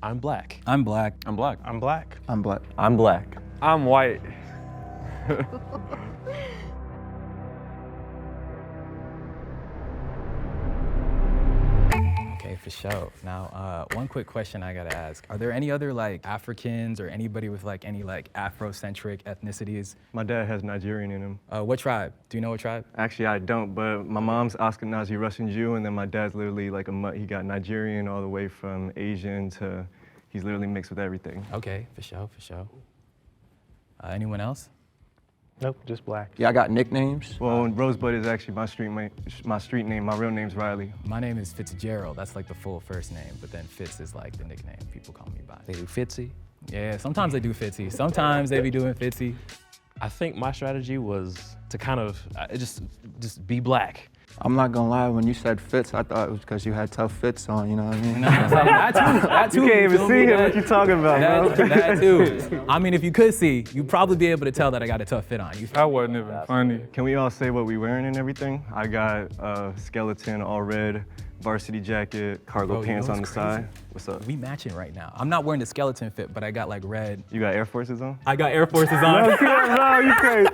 I'm black. I'm black. I'm black. I'm black. I'm black. I'm black. I'm white. Okay, for sure. Now, one quick question I gotta ask. Are there any other like Africans or anybody with like any like Afrocentric ethnicities? My dad has Nigerian in him. What tribe? Do you know what tribe? Actually, I don't, but my mom's Ashkenazi Russian Jew, and then my dad's literally like a mutt. He got Nigerian all the way from Asian to, he's literally mixed with everything. Okay, for sure, for sure. Anyone else? Nope, just black. Yeah, I got nicknames. Well, Rosebud is actually my street name. My real name's Riley. My name is Fitzgerald. That's like the full first name, but then Fitz is like the nickname people call me by. They do Fitzy. Yeah, sometimes they do Fitzy. Sometimes they be doing Fitzy. I think my strategy was to kind of just be black. I'm not gonna lie, when you said fits, I thought it was because you had tough fits on, you know what I mean? That too. You can't even feel see me? him. What you talking about, bro? That too. I mean, if you could see, you'd probably be able to tell that I got a tough fit on. That wasn't even funny. Can we all say what we wearing and everything? I got a skeleton all red, varsity jacket, cargo Bro, you pants know on the what's side. What's up? We matching right now. I'm not wearing the skeleton fit, but I got like red. You got Air Forces on? I got Air Forces on. No, you crazy.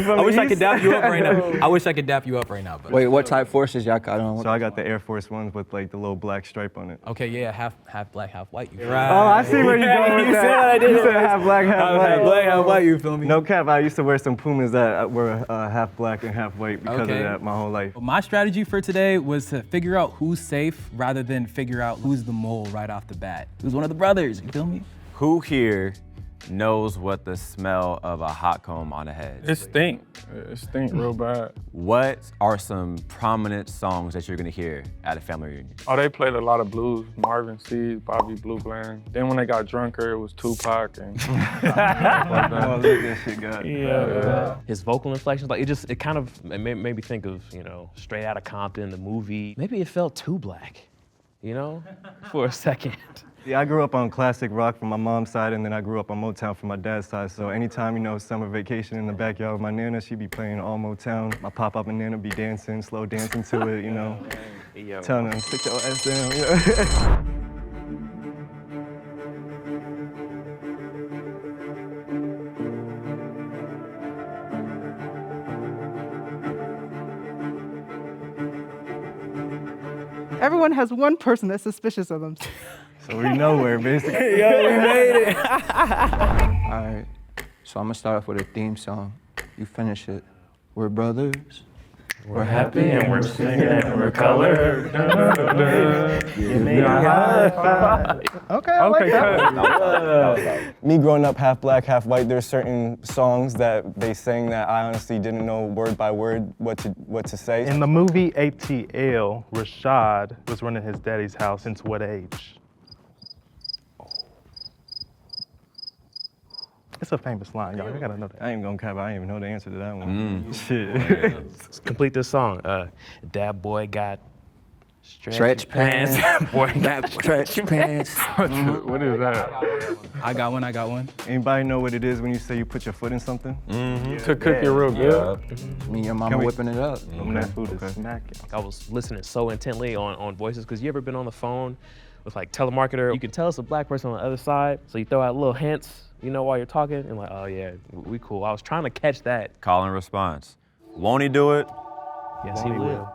I wish I could dap you up right now. I wish I could dap you up right now. But Wait, what type forces y'all got on? So I got the Air Force Ones with like the little black stripe on it. okay, yeah, half black, half white. You Oh, I see where you're going with You that. said I did. You said half black, half white. Half black, half white. You feel me? No cap, I used to wear some Pumas that were half black and half white because Okay. of that my whole life. My strategy for today was to figure out who's safe rather than figure out who's the mole right off the bat. Who's one of the brothers, you feel me? Who here knows what the smell of a hot comb on a head? It stink. It stink real bad. What are some prominent songs that you're gonna hear at a family reunion? Oh, they played a lot of blues. Marvin Seed, Bobby Blue Bland. Then when they got drunker, it was Tupac and Oh, look at this shit, God. yeah. His vocal inflections, like it kind of made me think of, Straight Outta Compton, the movie. Maybe it felt too black, for a second. Yeah, I grew up on classic rock from my mom's side, and then I grew up on Motown from my dad's side. So anytime, summer vacation in the backyard with my nana, she'd be playing all Motown. My pop-up and nana be dancing, slow dancing to it, telling them, sit your ass down, Everyone has one person that's suspicious of them. So we know where, basically. Yo, we made it. All right, so I'm gonna start off with a theme song. You finish it. We're brothers. We're happy and we're singing and we're colored. Give me a high five. Okay, I like that. Me growing up half black, half white, there's certain songs that they sang that I honestly didn't know word by word what to say. In the movie ATL, Rashad was running his daddy's house since what age? It's a famous line, y'all. You gotta know that. I ain't gonna cap, I didn't even know the answer to that one. Shit. Let's complete this song. That boy got Stretch pants. Boy Got stretch pants. What is that? I got one. Anybody know what it is when you say you put your foot in something? To cook it real good. Me and your mama whipping it up. That food is smacking. I was listening so intently on voices, because you ever been on the phone with like telemarketer? You can tell it's a black person on the other side, so you throw out little hints, while you're talking, and like, oh yeah, we cool. I was trying to catch that. Call and response. Won't he do it? Yes, he will.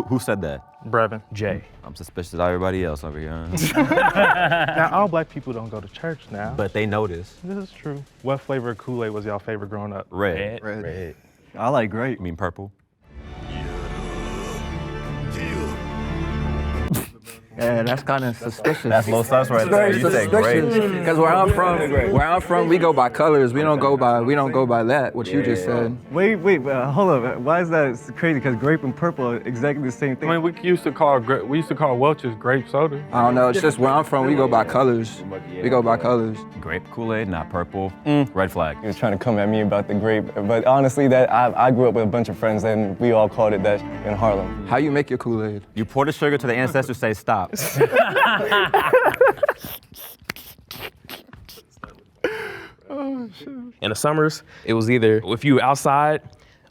Who said that? Brevin. Jay. I'm suspicious of everybody else over here. Now, all black people don't go to church now. But they know this. This is true. What flavor of Kool-Aid was y'all favorite growing up? Red. Red. I like grape. You mean purple? Yeah, that's kind of suspicious. That's low sus right there. You say great. Because where I'm from, we go by colors. We don't go by that. What you just said. Wait, hold up. Why is that crazy? Because grape and purple are exactly the same thing. I mean, we used to call Welch's grape soda. I don't know. It's just where I'm from. We go by colors. We go by colors. Grape Kool-Aid, not purple. Red flag. He was trying to come at me about the grape, but honestly, I grew up with a bunch of friends, and we all called it that in Harlem. How you make your Kool-Aid? You pour the sugar to the ancestors, say stop. In the summers, it was either if you were outside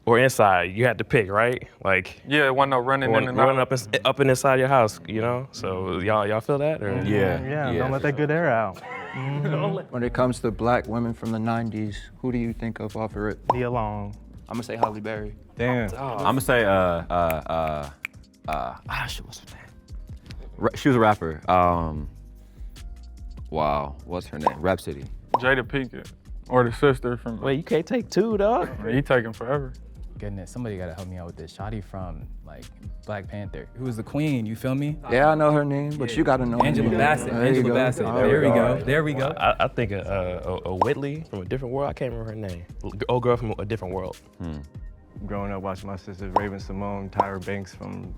or inside? You had to pick, right? Like Yeah, wasn't no running in and running out. up and inside your house, you know? So y'all feel that? Or? Yeah. Don't let that good air out. When it comes to black women from the 90s, who do you think of off of it? Nia Long. I'm gonna say Halle Berry. Damn. I'm gonna say shit, what's her name? She was a rapper. Wow, what's her name? Rhapsody. Jada Pinkett, or the sister from. Wait, you can't take two, dog. He taking forever. Goodness, somebody gotta help me out with this. Shawty from like Black Panther, who was the queen, you feel me? Yeah, I know her name, but you gotta know Angela her name. Bassett, There you Angela go. Bassett. All There we right. go, there we go. I think a Whitley from a different world. I can't remember her name. Old girl from a different world. Growing up watching my sisters, Raven Simone, Tyra Banks from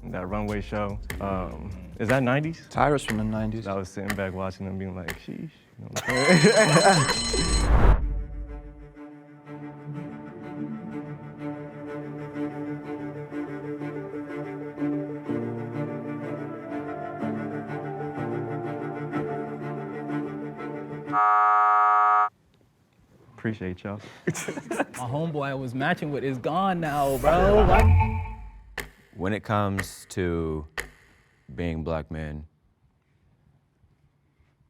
that runway show. Is that 90s? Tyra's from the 90s. I was sitting back watching them being like, sheesh. You know what I'm saying? Appreciate y'all. My homeboy I was matching with is gone now, bro. What? When it comes to being black men,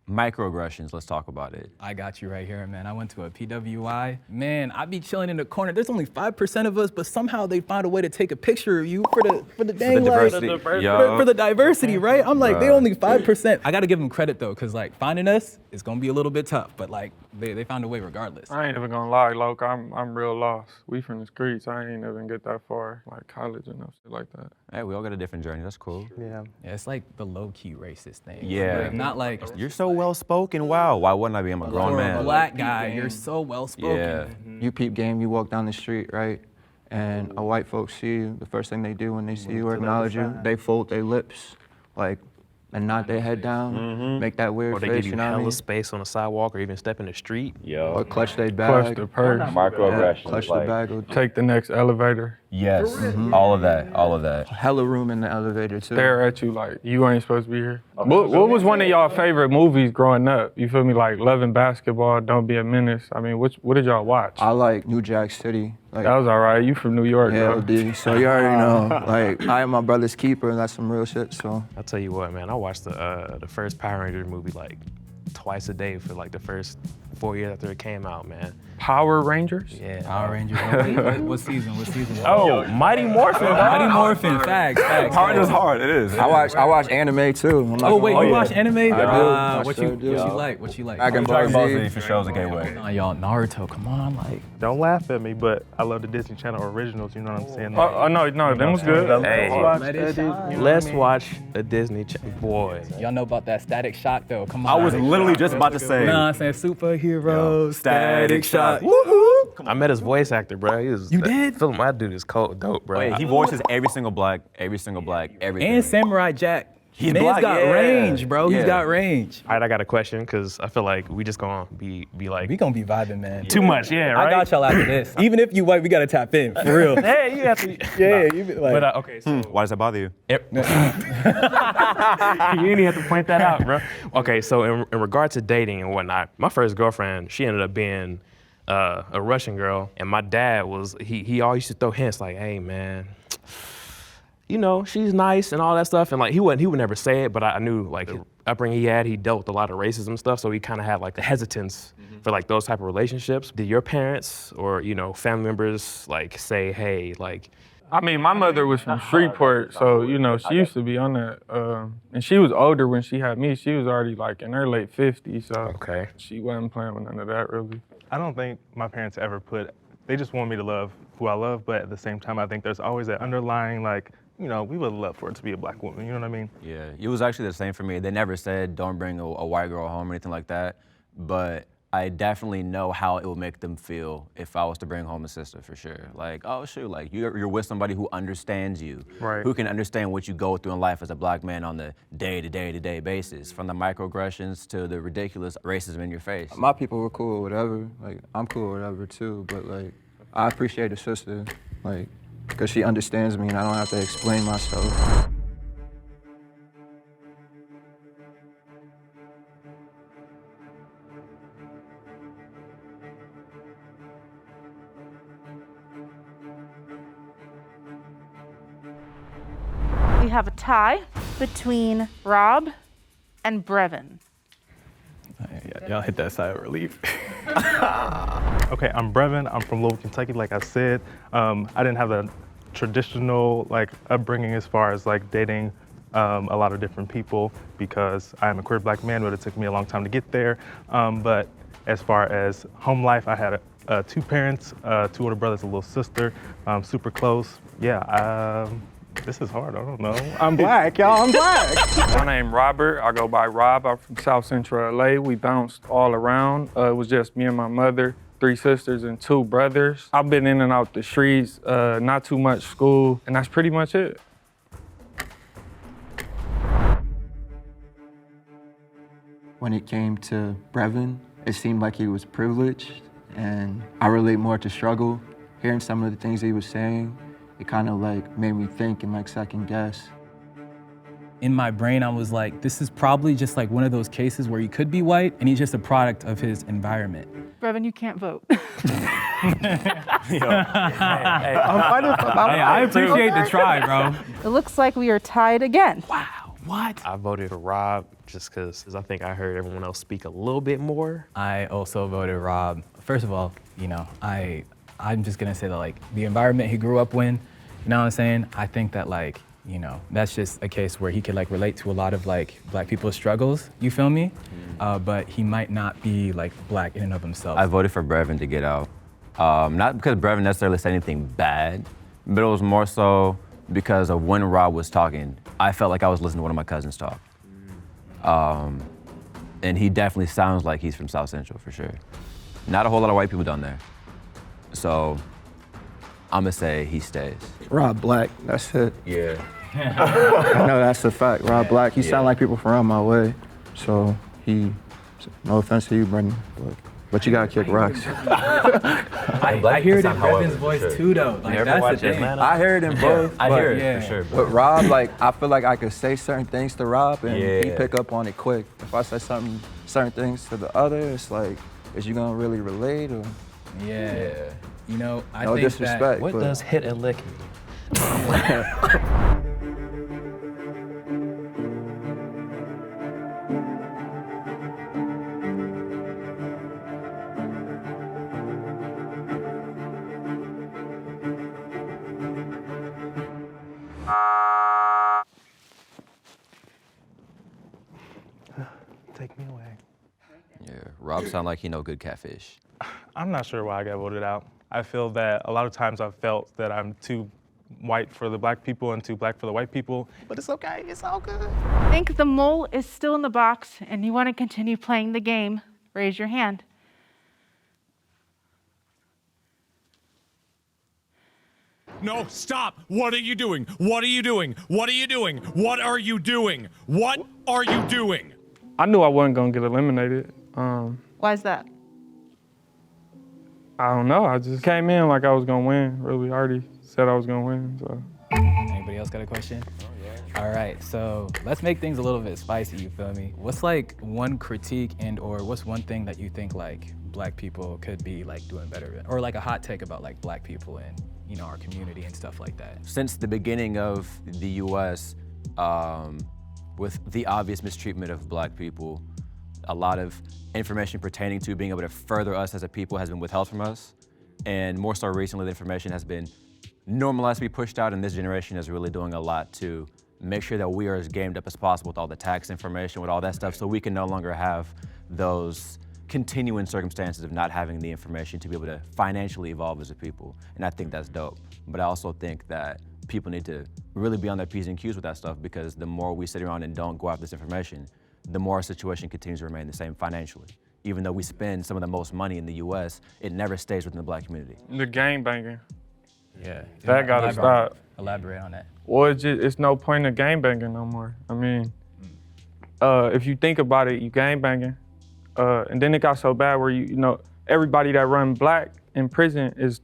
microaggressions, let's talk about it. I got you right here, man. I went to a PWI. Man, I be chilling in the corner. There's only 5% of us, but somehow they find a way to take a picture of you for the dang diversity. like, Yo. for the diversity, right? I'm like, they Bruh. only 5%. I gotta give them credit though, cause like finding us is gonna be a little bit tough, but like they found a way regardless. I ain't even gonna lie, Loke. I'm real lost. We from the streets. I ain't even get that far, like college and no shit like that. Hey, we all got a different journey. That's cool. Yeah. Yeah, it's like the low-key racist thing. Yeah. Like, not like You're so well spoken. Wow. Why wouldn't I be? I'm a grown for a man. black guy, you're so well spoken. Yeah. You peep game, you walk down the street, right? And a white folks see you, the first thing they do when they see you or acknowledge you, they fold their lips, like, and nod their head down, make that weird Or they face, give you you know what I hella mean? space on the sidewalk or even step in the street. Or clutch their Clutch bag. the purse. Microaggressions. Clutch like, the bag. Or Take the next elevator. Yes. All of that. All of that. hella room in the elevator, too. Stare at you like you ain't supposed to be here. What was one of y'all favorite movies growing up? You feel me? Like Loving Basketball, Don't Be a Menace. I mean, what did y'all watch? I like New Jack City. Like, That was all right. You from New York, yeah, bro. OD. So you already know, like, I am my brother's keeper, and that's some real shit, so. I'll tell you what, man. I watched the first Power Rangers movie like twice a day for like the first 4 years after it came out, man. Power Rangers? Yeah. Power Rangers. What season? What season? Oh, Mighty Morphin. dog. Mighty Morphin. Facts. Hard is hard. It is. I watch anime, too. I'm not Oh wait, gonna you lie. watch anime? I What sure you do. like? What you like? Dragon Ball Z. for shows a gateway. Nah, y'all Naruto. Come on, like. Don't laugh at me, but I love the Disney Channel originals, you know what I'm saying? Oh no, that was good. Hey, Let it shine. let's watch a Disney channel. Boy. Y'all know about that Static Shock though. Come on. I was literally just about to say. Nah, I'm saying superhero, Static Shock. Woohoo! I met his voice actor, bro. He was. You did? Film, my dude is cold, dope, bro. Wait, he voices every single black, everything. And Samurai Jack. He's Man's black, got yeah. range, bro. Yeah. He's got range. All right, I got a question because I feel like we just gonna be like We gonna be vibing, man. too much, yeah, right? I got y'all after this. Even if you white, we gotta tap in, for real. Hey, you have to. Yeah, you be like. But okay, so Why does that bother you? you didn't have to point that out, bro. Okay, so in regard to dating and whatnot, my first girlfriend, she ended up being a Russian girl, and my dad was he always used to throw hints like, "Hey, man, you know, she's nice and all that stuff," and like he would never say it, but I knew like the upbringing he had, he dealt with a lot of racism stuff, so he kind of had like the hesitance for like those type of relationships. Did your parents or family members like say, "Hey, like"? I mean, my mother was from Shreveport, so you know she used to be on that. And she was older when she had me. She was already like in her late 50s, so Okay. she wasn't playing with none of that really. I don't think my parents ever they just want me to love who I love, but at the same time, I think there's always that underlying, like, we would love for it to be a black woman, you know what I mean? Yeah, it was actually the same for me. They never said don't bring a white girl home or anything like that, but I definitely know how it would make them feel if I was to bring home a sister for sure. Like, oh shoot, like you're with somebody who understands you, Right. who can understand what you go through in life as a black man on the day-to-day basis, from the microaggressions to the ridiculous racism in your face. My people were cool with whatever. Like, I'm cool with whatever, too. But, like, I appreciate a sister, like, because she understands me and I don't have to explain myself. we have a tie between Rob and Brevin. Y'all hit that sigh of relief. Okay, I'm Brevin. I'm from Louisville, Kentucky. Like I said, I didn't have a traditional upbringing as far as dating a lot of different people because I am a queer black man, but it took me a long time to get there. But as far as home life, I had 2 parents, 2 older brothers, a little sister, super close. Yeah, this is hard, I don't know. I'm black, y'all, I'm black. My name Robert, I go by Rob. I'm from South Central LA. We bounced all around. It was just me and my mother, 3 sisters and 2 brothers. I've been in and out the streets, not too much school, and that's pretty much it. When it came to Brevin, it seemed like he was privileged, and I relate more to struggle. Hearing some of the things he was saying, it kind of made me think and second guess. In my brain, I was like, this is probably just one of those cases where he could be white and he's just a product of his environment. Brevin, you can't vote. I appreciate the try, bro. It looks like we are tied again. Wow, what? I voted for Rob just because I think I heard everyone else speak a little bit more. I also voted Rob. First of all, I'm just gonna say that the environment he grew up in, you know what I'm saying? I think that that's just a case where he could relate to a lot of black people's struggles, you feel me? But he might not be black in and of himself. I voted for Brevin to get out. Not because Brevin necessarily said anything bad, but it was more so because of when Rob was talking, I felt like I was listening to one of my cousins talk. And he definitely sounds like he's from South Central for sure. Not a whole lot of white people down there. So I'm gonna say he stays. Rob Black, that's it. Yeah. I know that's a fact. Rob Black, he sound like people from my way. So no offense to you, Brendan, but you gotta kick rocks. I hear it in Brevin's voice too, though. That's the thing. I heard it in both. I hear it for sure. But Rob, I feel like I could say certain things to Rob and he pick up on it quick. If I say certain things to the other, it's is you gonna really relate or? Yeah. I no think disrespect. What does hit and lick mean? Take me away. Yeah, Rob sound like he know good catfish. I'm not sure why I got voted out. I feel that a lot of times I've felt that I'm too white for the black people and too black for the white people, but it's okay, it's all good. Think the mole is still in the box and you want to continue playing the game, raise your hand. No, stop. What are you doing? What are you doing? What are you doing? What are you doing? What are you doing? I knew I wasn't gonna get eliminated. Why is that? I don't know, I just came in like I was gonna win, really. I already said I was gonna win, so. Anybody else got a question? Oh, yeah. All right, so let's make things a little bit spicy, you feel me? What's one critique or what's one thing that you think black people could be doing better in? Or a hot take about black people and our community and stuff like that? Since the beginning of the US, with the obvious mistreatment of black people, a lot of information pertaining to being able to further us as a people has been withheld from us. And more so recently, the information has been normalized to be pushed out, and this generation is really doing a lot to make sure that we are as gamed up as possible with all the tax information, with all that stuff, so we can no longer have those continuing circumstances of not having the information to be able to financially evolve as a people. And I think that's dope. But I also think that people need to really be on their P's and Q's with that stuff, because the more we sit around and don't go after this information, the more our situation continues to remain the same financially. Even though we spend some of the most money in the US, it never stays within the black community. The gang banging. Yeah. That gotta stop. Elaborate on that. Well, it's no point in gang banging no more. I mean, if you think about it, you gang banging, and then it got so bad where everybody that run black in prison is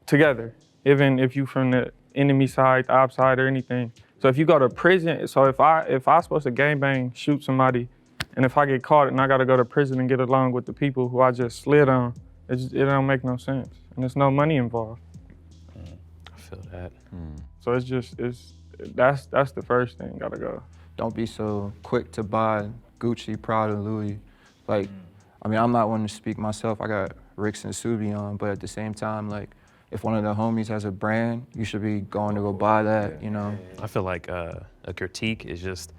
together, even if you from the enemy side, the op side, or anything. So if you go to prison, so if I supposed to gang bang, shoot somebody, and if I get caught and I gotta go to prison and get along with the people who I just slid on, it don't make no sense, and there's no money involved. I feel that. So it's That's the first thing, gotta go. Don't be so quick to buy Gucci, Prada, Louis. Like, I mean, I'm not one to speak myself. I got Ricks and Subi on, but at the same time, like, if one of the homies has a brand, you should be going to go buy that, you know? I feel like a critique is just,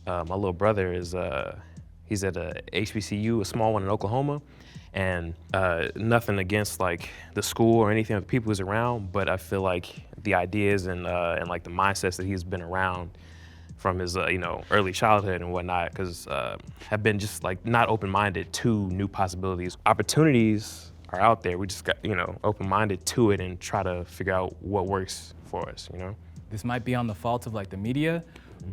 my little brother is, he's at a HBCU, a small one in Oklahoma, and nothing against like the school or anything, the people who's around, but I feel like the ideas and like the mindsets that he's been around from his early childhood and whatnot, because have been just like not open-minded to new possibilities. Opportunities are out there. We just got open-minded to it and try to figure out what works for us. This might be on the fault of like the media,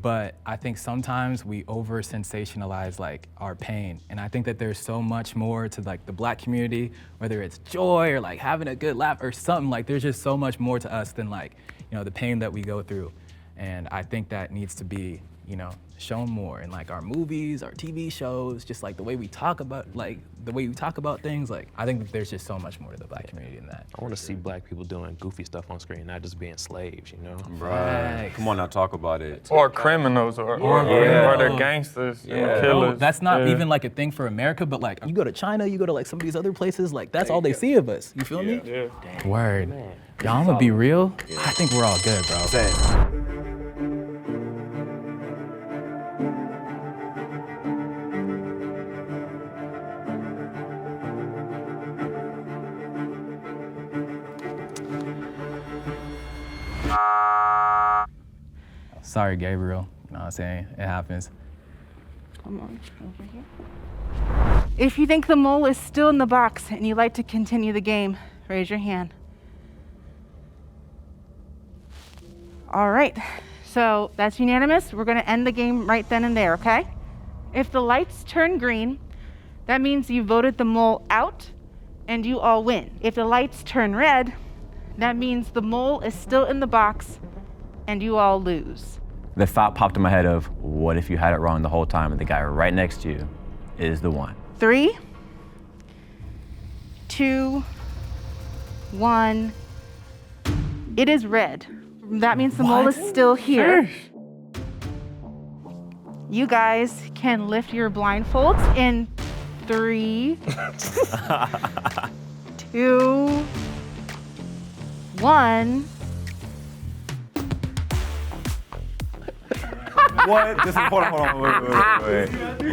but I think sometimes we over-sensationalize like our pain. And I think that there's so much more to like the Black community, whether it's joy or like having a good laugh or something, like there's just so much more to us than like, the pain that we go through. And I think that needs to be, shown more in like our movies, our TV shows, just like the way we talk about things. Like I think that there's just so much more to the Black community than that. I want to see Black people doing goofy stuff on screen, not just being slaves, Right. Come on now, talk about it. Or criminals, or they're gangsters, killers. That's not even like a thing for America, but like you go to China, you go to like some of these other places, like that's all they see of us. You feel me? Yeah. Word. Y'all, I'm gonna be real. I think we're all good, bro. Sorry, Gabriel. You know what I'm saying? It happens. Come on, over here. If you think the mole is still in the box and you'd like to continue the game, raise your hand. All right, so that's unanimous. We're gonna end the game right then and there, okay? If the lights turn green, that means you voted the mole out and you all win. If the lights turn red, that means the mole is still in the box and you all lose. The thought popped in my head of, what if you had it wrong the whole time and the guy right next to you is the one? 3, 2, 1. It is red. That means the mole is still here. You guys can lift your blindfolds in 3, 2, 1. What? Just hold on, wait.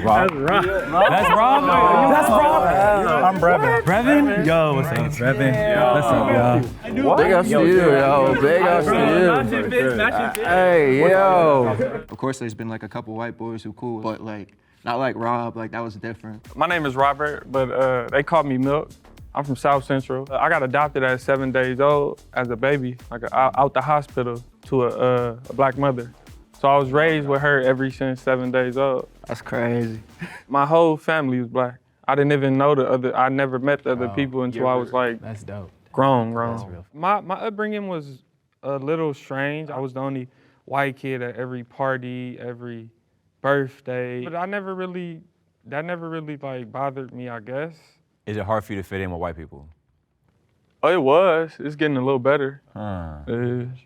Rob. That's Rob. That's Rob. I'm Brevin. Brevin? Yo, what's up, Brevin? What's up, y'all? Big ups to you, yo. Big ups to you. Hey, yo. Of course, there's been like a couple white boys who cool, but like, not like Rob, like that was different. My name is Robert, but they call me Milk. I'm from South Central. I got adopted at 7 days old as a baby, like out the hospital to a Black mother. So I was raised with her ever since 7 days old. That's crazy. My whole family was Black. I didn't even know I never met the other people until I was like, That's dope. grown. That's real. My upbringing was a little strange. I was the only white kid at every party, every birthday. But that never really like bothered me, I guess. Is it hard for you to fit in with white people? Oh, it was. It's getting a little better.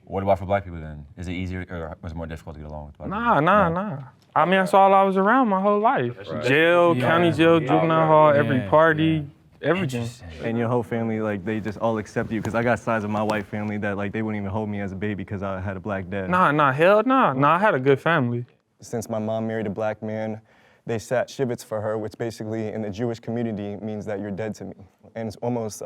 What about for Black people then? Is it easier or was it more difficult to get along with Black people? Nah. I mean, that's all I was around my whole life. Jail, county jail, juvenile hall, every party, everything. And your whole family, like, they just all accept you? Because I got sides of my white family that, like, they wouldn't even hold me as a baby because I had a Black dad. Hell nah. I had a good family. Since my mom married a Black man, they sat shivets for her, which basically in the Jewish community means that you're dead to me. And it's almost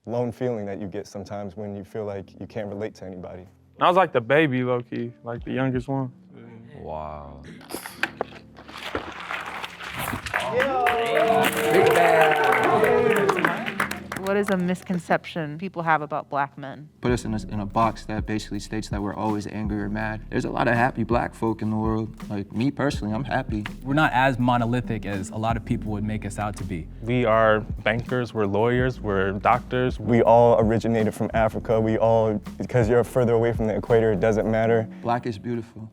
lone feeling that you get sometimes when you feel like you can't relate to anybody. I was like the baby, low-key, like the youngest one. Wow. What is a misconception people have about Black men? Put us in a box that basically states that we're always angry or mad. There's a lot of happy Black folk in the world. Like me personally, I'm happy. We're not as monolithic as a lot of people would make us out to be. We are bankers, we're lawyers, we're doctors. We all originated from Africa. We all, because you're further away from the equator, it doesn't matter. Black is beautiful.